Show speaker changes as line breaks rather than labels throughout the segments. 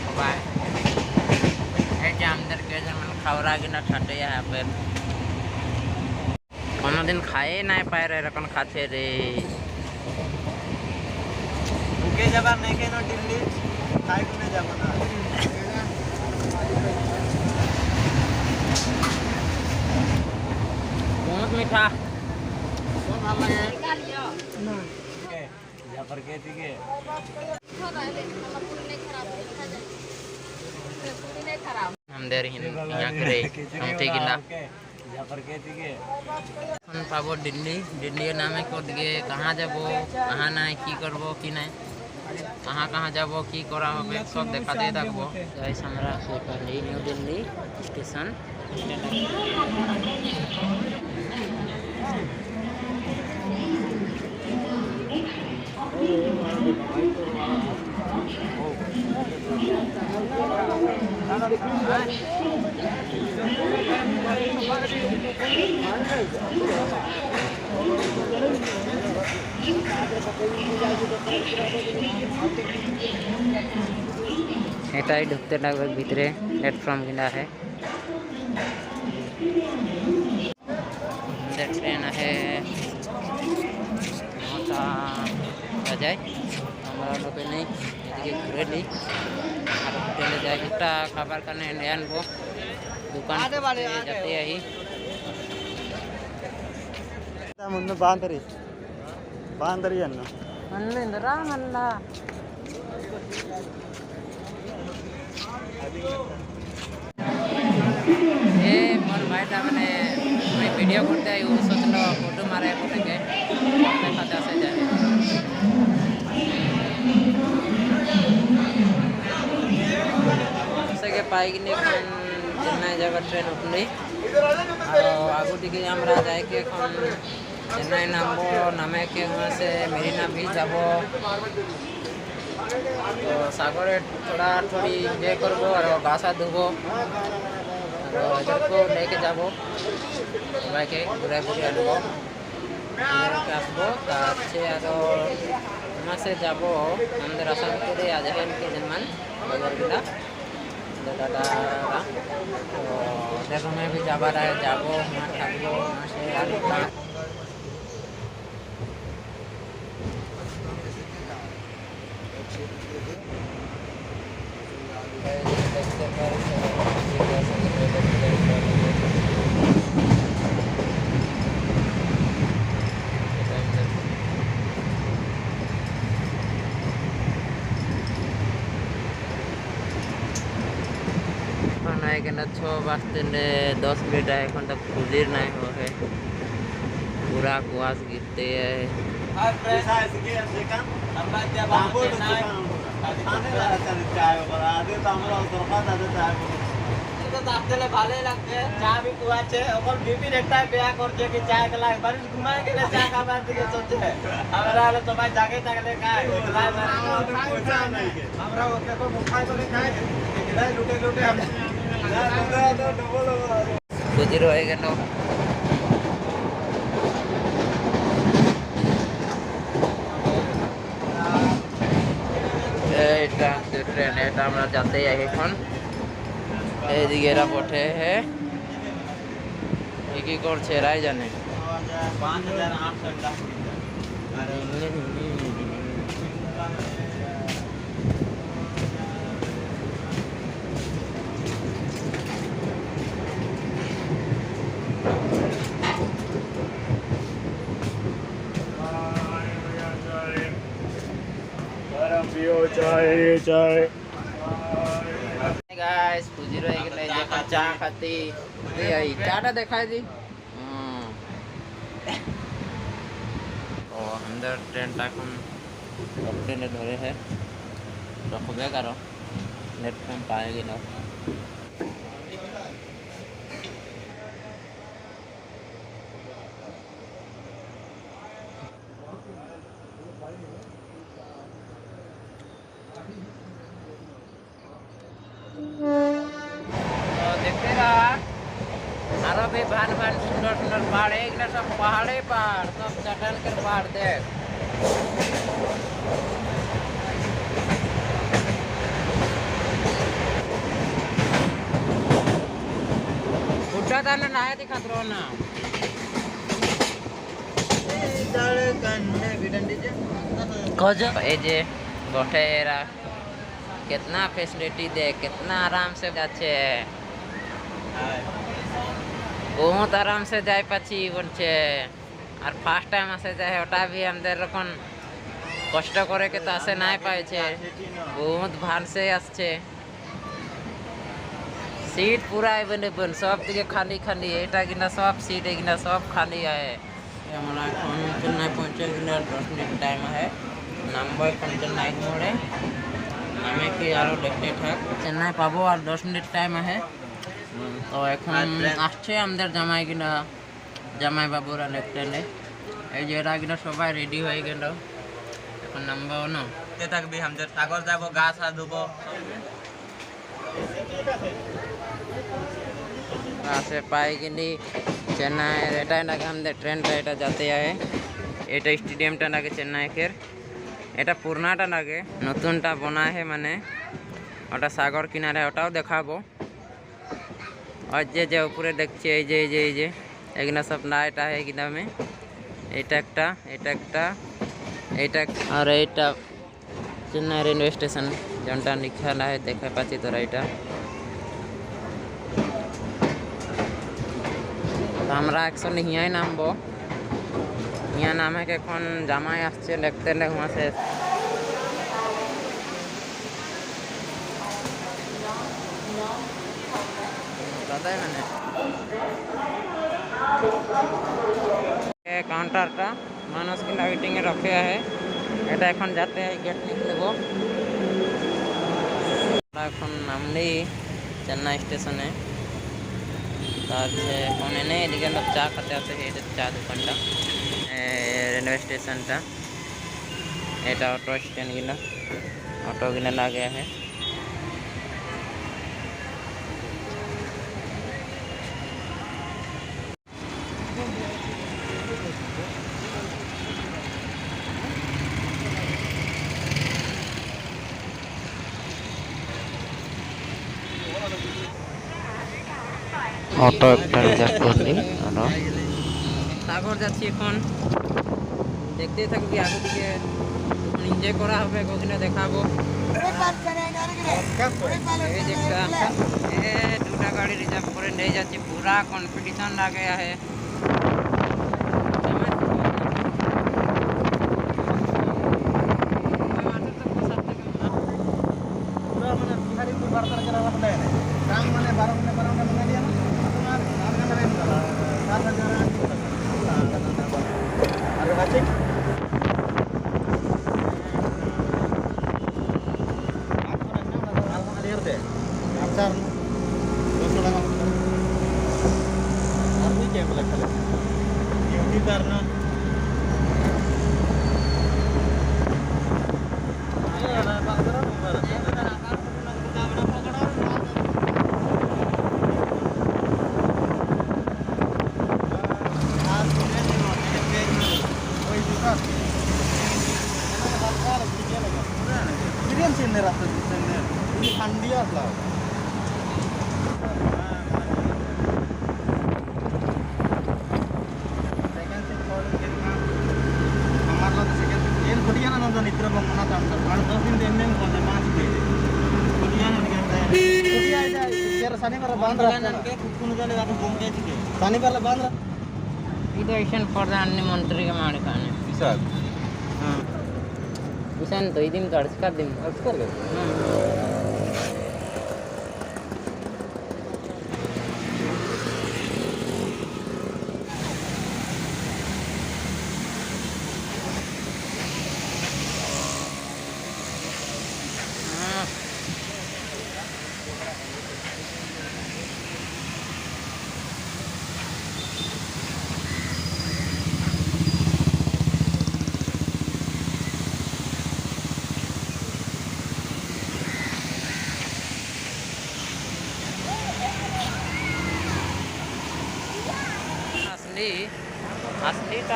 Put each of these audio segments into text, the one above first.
সবাই এই যে আমাদেরকে যেমন খাওয়ার আগে না ঠাটে আপেল কোনোদিন খাই নাই পায় রে এরকম খাচ্ছে রে
বুকে যাবার নেই কেন দিল্লি খাই কোনে যাব না
बहुत मीठा
बहुत ভালো লাগে না যা पर के दिखे
আমাদের यहाँ करे हम ठीक ना
যা पर के दिखे
এখন পাবো দিল্লি দিল্লির নামে কোদিকে কাহা যাব কাহা নাই কি করব কি নাই কাহা কাহা যাব কি করা হবে সব দেখাতেই থাকবো গাইস আমরা সেখানে নিউ দিল্লি স্টেশন এটাই ঢুকতে লাগবে ভিতরে প্ল্যাটফর্ম কিনা है ট্রেন আছে 9টা বাজে আমরা ঢুকে নেই এদিকে ঘুরে নিই আর হোটেলে যাই একটা খাবার কানে নিয়ে আনবো দোকান যাতে আহি
ముందు బాందరి అన్న
మన్నిందరా మల్లా ए मोर भाईटा मैंने मैं वीडियो करते आई सोचलो फोटो मारे फोटो के खाता से जाए से के पाइकनी এখন চেন্নাই যাবার ট্রেন উঠলি আর আগু দিকে আমরা যাই के এখন চেন্নাই নামবো নামে के वहाँ से मेरीना बीच যাবো तो सागरे थोड़ा थोड़ी एंजॉय करबो और गासा धोबो और इधर को लेके जाबो सबाइके घुरे घुरे आनबो इधरके आसबो तारचे आरो वहाँ से जाबो আমাদের আসাম করে আজহানকে जन्मान बगरबिला दादा तो देखो मैं भी जाबा रहा जाबो वहाँ থাকবো वहाँ से আর এখানে 6 বাজতে 10 मिनट है এখন तक खुलीर नहीं हो है पूरा कुआस गिरते है
ऐसा ऐसे के देखा আমরা যে বাবু চেন্নাই খানে লাগছে চায় ওরা আগে তো আমরা দরকার আছে চায় তো তাহলে ভালোই লাগছে চা भी কুয়াছে ওর বিবির একটা বিয়া করছে কি চা গলা বাড়ি ঘুমায় গেলে চা খাবার দিকে চলছে আমরা হলো তোমার জাগে থাকলে খাই আমরা ওকে তো মুখাই করে খাই এটাই লুটে লুটে আমরা
বুঝির হয়ে গেল এইটা ট্রেন এটা আমরা যাতেই আছি এখন এইদিকে এরা বটে হে কি করছে এরাই জানে
5800 টাকা আর चाय
गाइस पूजी रही गले जे चा खाती এই চাটা দেখাই দি ও আমাদের ট্রেনটা এখন ট্রেনে ধরে है রখবে কারো প্ল্যাটফর্ম পায়ে গেল देखते रहा आरो भी भान भान सुंदर सुंदर पहाड़ एक ना सब पहाड़े पहाड़ सब चट्टान के पहाड़ देख दाने लाया दिखा दो ना এই যে বটে এরা कितना फैसिलिटी दे कितना आराम से যাচ্ছে बहुत आराम से যাই পাচ্ছি বলছে আর ফার্স্ট টাইম আসে যায় ওটা भी আমাদের এখন কষ্ট করে কে তো আসে নাই পাইছে বহুত ভালসে আসছে सीट पूरा अवेलेबल सब दिखे खाली खाली এটা কিনা সব सीट কিনা সব খালি আছে আমরা এখন চেন্নাই পৌঁছে গেলে 10 মিনিট টাইম আছে নামবো এখন চেন্নাই মোড়ে নামে কি আরো দেখতে থাক চেন্নাই পাবো আর 10 মিনিট টাইম আছে তো এখন আসছে আমাদের জামাই কিনা জামাই বাবুরা লেফটেনে এই যে এরা কিনা সবাই রেডি হয়ে গেল এখন নামবো না তে থাকবি আমাদের সাগর যাব গা সা ধুবো से पाई कि चेन्नई एटा नागे हमारे ट्रेन एटा जाते हैं एटा स्टेडियम नागे चेन्नई खेर एटा पुरनाटा नागे नतूनटा बना है माने ओटा सागर किनारे ओटाओ देखाबो और जे ऊपरे देखछे এই যে এগুলা सब नाइट है किना में এটা और এইটা चेन्नई रेलवे स्टेशन जोनटा लिखा है देखा पाচ্ছি তোরা এটা तो हमरा एक्चुअली यहाँ नामबो यहाँ नामे के এখন জামাই আসছে দেখতে লে वहाँ से दादा मैंने काउंटरটা মানুষ কি লাইটিং এ रखे है এটা এখন যাতে গেট নিকলবো আমরা এখন নামলি চেন্নাই স্টেশনে फोने नहीं एदिके लोग चा खाते आते हैं चा दुकानटा रेलवे स्टेशनटा एटा ऑटो स्टैंड गिला ऑटो गिला ला गया है অটো একটা রিজার্ভ করলি আর সাগর যাচ্ছি এখন দেখতে থাকবি আগে দিকে এনজয় করা হবে ওখানে দেখাবো এই দেখটা দুটা গাড়ি রিজার্ভ করে নিয়ে যাচ্ছি পুরা কম্পিটিশন आ गया है प्रधान मंत्री के मारे खाने किसान तो दिन खर्च कर दिन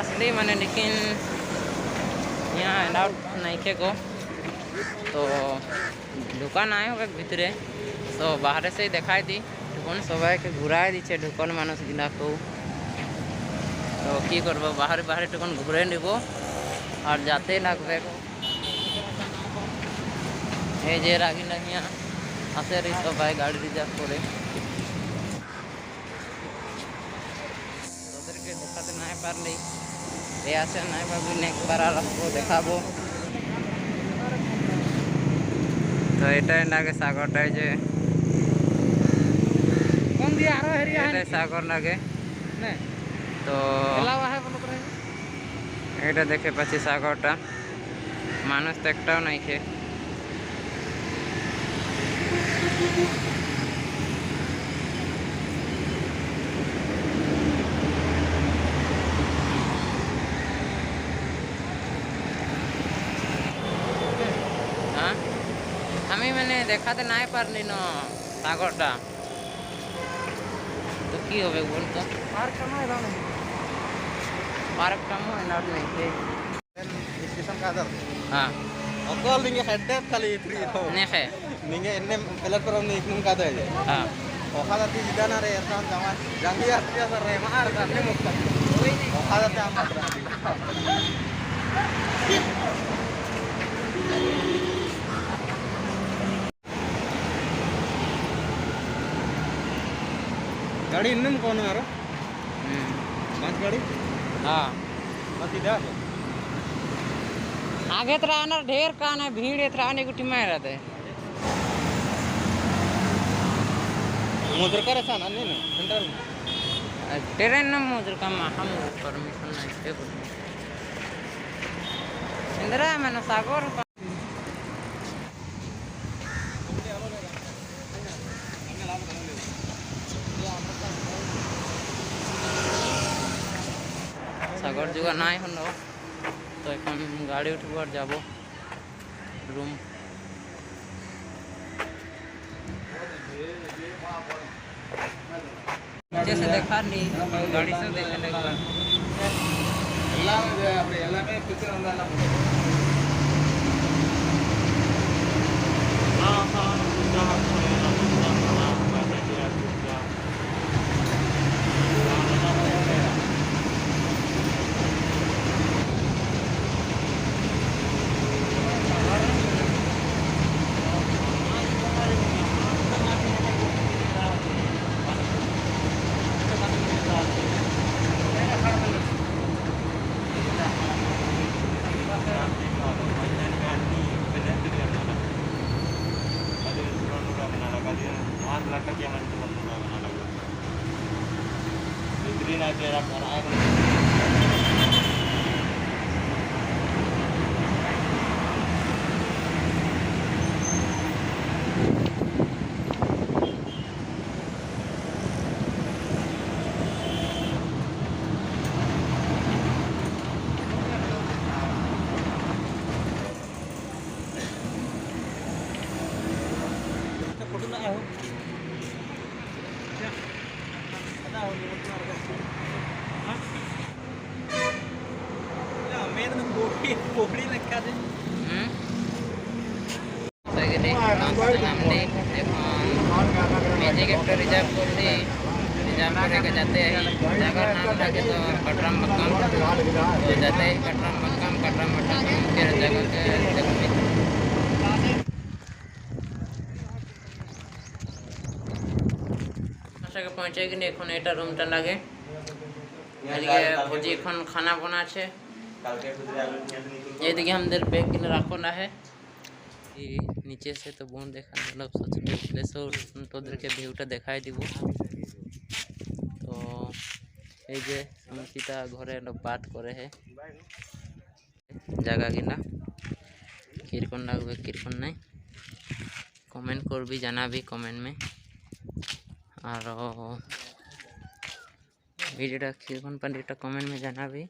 असली मैंने लेकिन यहाँ अलाउड नहीं थे को तो दुकान आए हो भीतरे तो बाहर से ही दिखाई दी ঢুকন সবাইকে ঘুরাই দিচ্ছে ঢুকন মানুষগুলাকেও। তো কি করবো, বাহারে বাহারে ঢুকন ঘুরে নিব আর যাতে লাগবে। এই যে রাগি নামিয়া আসে সবাই গাড়ি রিজার্ভ করে, ওদেরকে দেখাতে নাই পারলেই এ আসে নাই ভাবি একবার আর আসবো দেখাবো। তো এটাই লাগে সাগরটাই যে
কোন দিয়ে আরো এরিয়া
এটাই সাগর লাগে।
না
তো
এলাওয়া হয় বলো করে
এটা দেখে পাচ্ছি সাগরটা, মানুষ তো একটাও নাই খে। হ্যাঁ আমি মানে দেখাতে নাই পারলি না সাগরটা, তো কি হবে বলতো?
আর সময় দাও না
park kamu enak nih sih.
Station का दर
हाँ
अकल निंगे हेडे खाली फ्री हो
nih kayak
निंगे इन्ने प्लेटफॉर्म ने इकनम का दे
हाँ
ओखादा ती जिदाना रे एरसान जामा जंगिया तिया सर रे मार करने मुक्त ओखादा ते हम गाड़ी इन्नम कौन है यार पांच गाड़ी
हाँ
बस इधर
आगे तरह ना ढेर कान है भीड़ इतना आने को टिमा रहते
मोटर करे सान अन्य ना सेंटर
ट्रेन ना मुझे कम हम परमिशन नहीं है इंदिरा मैंने सागर সাগর যুগা নাই হলো। তো এখন গাড়ি উঠবো আর যাবো রুম। जैसे देखा नहीं गाड़ी से देखने लगा
எல்லாமே பிக்சர் வந்தாலும் पोपड़ी लगा दे
सगरे हमने मैजिक एक्टर रिजर्व कर दी रिजर्व करके जाते हैं जगह नाम लगे तो कटराम मक्कम तो जाते हैं कटराम मक्कम के जगह के पहुँचे कि এখন এটা রুমটা লাগে আজকে ভোজি এখন খানা বানাচ্ছে এইদিকে আমাদের ব্যাগ কিনে রাখো না है नीचे से तो बोन देखा मतलब सोचले তোদেরকে ভিউটা দেখাই দিব। তো এই যে সমিতিটা ঘরে বাত করে है জায়গা কিনা কিরকম লাগবে কিরকম নাই কমেন্ট করবি জানাবি কমেন্ট में আর ভিডিওটা কিরকম পারলি এটা কমেন্ট में জানাবি।